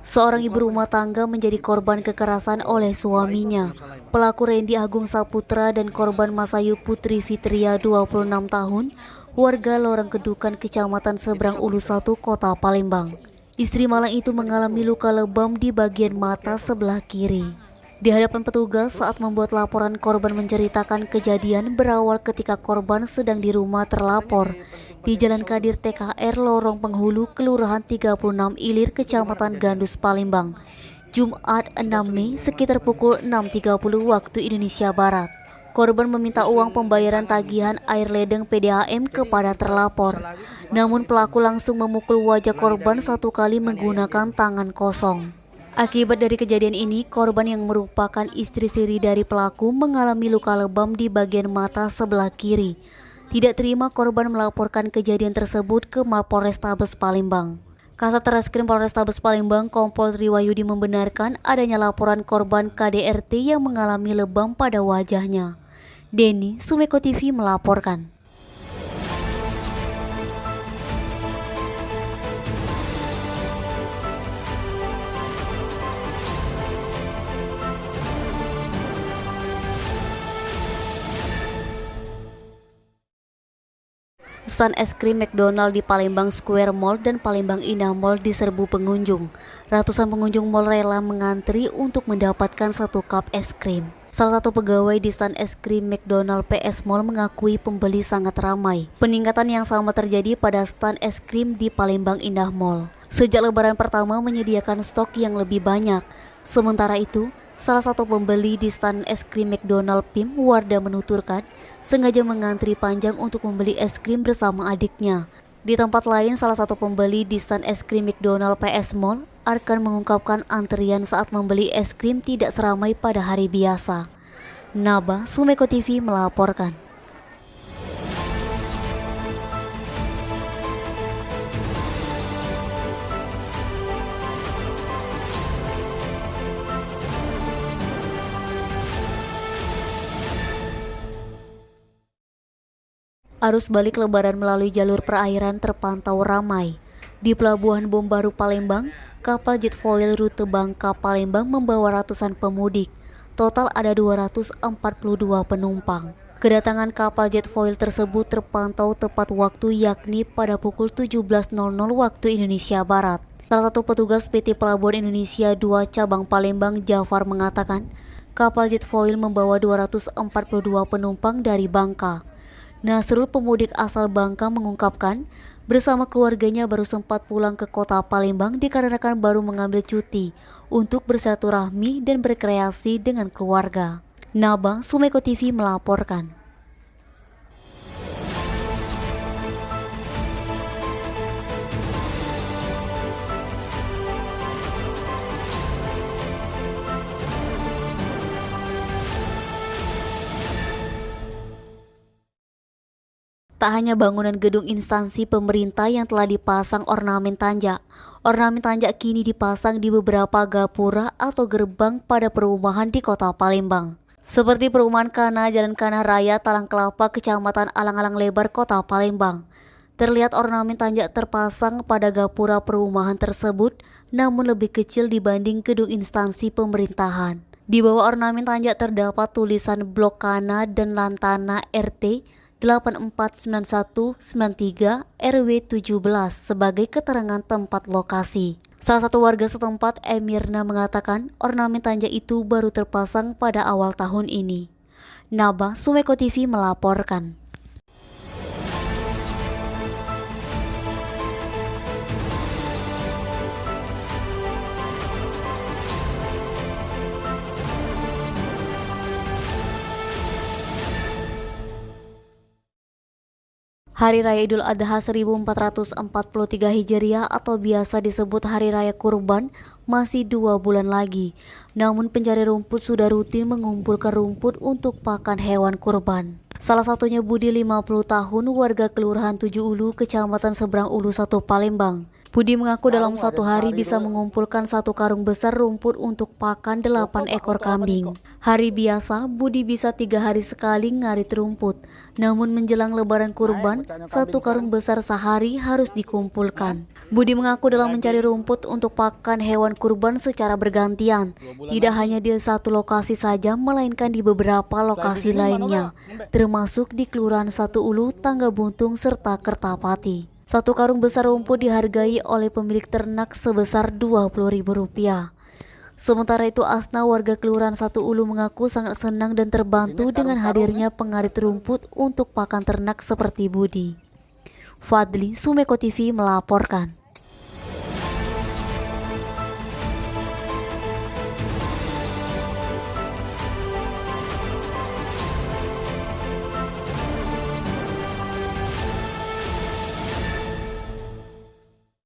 Seorang ibu rumah tangga menjadi korban kekerasan oleh suaminya. Pelaku Randy Agung Saputra dan korban Masayu Putri Fitria 26 tahun, warga Lorong Kedukan, Kecamatan Seberang Ulu 1, Kota Palembang. Istri malang itu mengalami luka lebam di bagian mata sebelah kiri. Di hadapan petugas saat membuat laporan, korban menceritakan kejadian berawal ketika korban sedang di rumah terlapor di Jalan Kadir TKR Lorong Penghulu, Kelurahan 36 Ilir, Kecamatan Gandus, Palembang, Jumat 6 Mei sekitar pukul 6.30 waktu Indonesia Barat. Korban meminta uang pembayaran tagihan air ledeng PDAM kepada terlapor. Namun pelaku langsung memukul wajah korban satu kali menggunakan tangan kosong. Akibat dari kejadian ini, korban yang merupakan istri siri dari pelaku mengalami luka lebam di bagian mata sebelah kiri. Tidak terima, korban melaporkan kejadian tersebut ke Mapolrestabes Palembang. Kasat Reskrim Polrestabes Palembang Kompol Triwayudi membenarkan adanya laporan korban KDRT yang mengalami lebam pada wajahnya. Denny, Sumeko TV melaporkan. Stand es krim McDonald di Palembang Square Mall dan Palembang Indah Mall diserbu pengunjung. Ratusan pengunjung mall rela mengantri untuk mendapatkan satu cup es krim. Salah satu pegawai di stand es krim McDonald PS Mall mengakui pembeli sangat ramai. Peningkatan yang sama terjadi pada stand es krim di Palembang Indah Mall. Sejak lebaran pertama menyediakan stok yang lebih banyak. Sementara itu, salah satu pembeli di stand es krim McDonald PIM, Wardah, menuturkan sengaja mengantri panjang untuk membeli es krim bersama adiknya. Di tempat lain, salah satu pembeli di stand es krim McDonald PS Mall, Arkan, mengungkapkan antrian saat membeli es krim tidak seramai pada hari biasa. Naba, Sumeko TV melaporkan. Arus balik lebaran melalui jalur perairan terpantau ramai. Di Pelabuhan Bom Baru Palembang, kapal jet foil rute Bangka Palembang membawa ratusan pemudik. Total ada 242 penumpang. Kedatangan kapal jet foil tersebut terpantau tepat waktu, yakni pada pukul 17.00 waktu Indonesia Barat. Salah satu petugas PT Pelabuhan Indonesia 2 Cabang Palembang, Jafar, mengatakan kapal jet foil membawa 242 penumpang dari Bangka. Nasrul, pemudik asal Bangka, mengungkapkan bersama keluarganya baru sempat pulang ke kota Palembang dikarenakan baru mengambil cuti untuk bersilaturahmi dan berkreasi dengan keluarga. Naba, Sumeko TV melaporkan. Tak hanya bangunan gedung instansi pemerintah yang telah dipasang ornamen tanjak. Ornamen tanjak kini dipasang di beberapa gapura atau gerbang pada perumahan di kota Palembang. Seperti perumahan Kana, Jalan Kana Raya, Talang Kelapa, Kecamatan Alang-Alang Lebar, Kota Palembang. Terlihat ornamen tanjak terpasang pada gapura perumahan tersebut, namun lebih kecil dibanding gedung instansi pemerintahan. Di bawah ornamen tanjak terdapat tulisan Blok Kana dan Lantana RT 849193 RW 17 sebagai keterangan tempat lokasi. Salah satu warga setempat, Emirna, mengatakan ornamen tanjak itu baru terpasang pada awal tahun ini. Naba, Sumeko TV melaporkan. Hari Raya Idul Adha 1443 Hijriah atau biasa disebut Hari Raya Kurban masih 2 bulan lagi. Namun pencari rumput sudah rutin mengumpulkan rumput untuk pakan hewan kurban. Salah satunya Budi, 50 tahun, warga Kelurahan 7 Ulu, Kecamatan Seberang Ulu 1, Palembang. Budi mengaku dalam satu hari bisa mengumpulkan 1 karung besar rumput untuk pakan 8 ekor kambing. Hari biasa, Budi bisa 3 hari sekali ngarit rumput. Namun menjelang lebaran kurban, 1 karung besar sehari harus dikumpulkan. Budi mengaku dalam mencari rumput untuk pakan hewan kurban secara bergantian. Tidak hanya di satu lokasi saja, melainkan di beberapa lokasi lainnya, termasuk di Kelurahan Satu Ulu, Tangga Buntung, serta Kertapati. Satu karung besar rumput dihargai oleh pemilik ternak sebesar Rp20.000. Sementara itu, Asna, warga Kelurahan Satu Ulu, mengaku sangat senang dan terbantu dengan hadirnya pengarit rumput untuk pakan ternak seperti Budi. Fadli, Sumeko TV melaporkan.